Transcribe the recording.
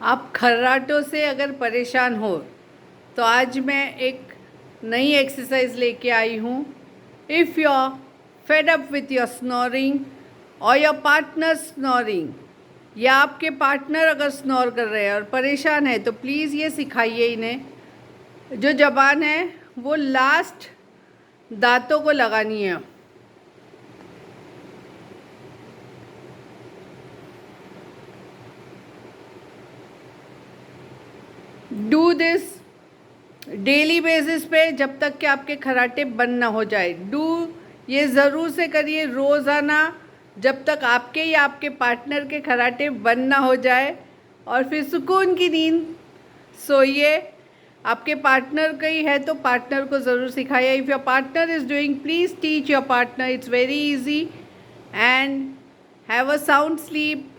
आप खर्राटों से अगर परेशान हो तो आज मैं एक नई एक्सरसाइज लेके आई हूँ। If you are fed up with your snoring और योर पार्टनर स्नोरिंग, या आपके पार्टनर अगर स्नोर कर रहे हैं और परेशान है, तो प्लीज़ ये सिखाइए इन्हें। जो ज़बान है वो लास्ट दांतों को लगानी है। डू दिस डेली बेसिस पे जब तक कि आपके खर्राटे बंद ना हो जाए। ये ज़रूर से करिए रोज़ाना, जब तक आपके या आपके पार्टनर के खर्राटे बंद ना हो जाए, और फिर सुकून की नींद सोइए। आपके पार्टनर का ही है तो पार्टनर को ज़रूर सिखाइए। If your partner is doing, please teach your partner, it's very easy. And have a sound sleep.